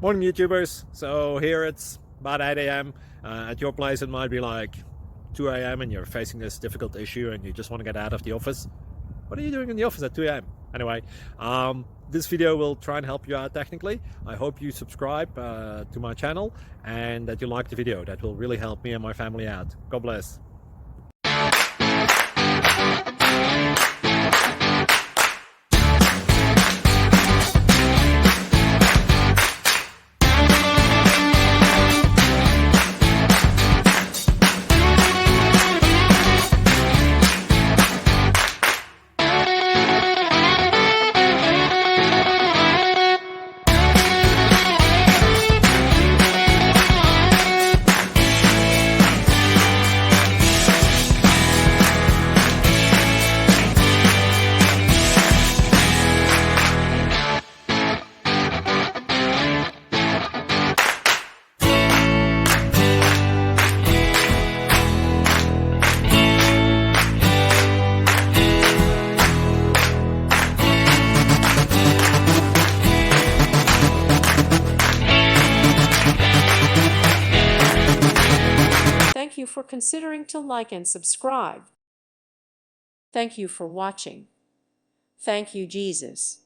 Morning YouTubers. So here it's about 8 a.m. At your place it might be like 2 a.m. and you're facing this difficult issue and you just want to get out of the office. What are you doing in the office at 2 a.m.? Anyway, this video will try and help you out technically. I hope you subscribe to my channel and that you like the video. That will really help me and my family out. God bless. Thank you for considering to like and subscribe. Thank you for watching. Thank you, Jesus.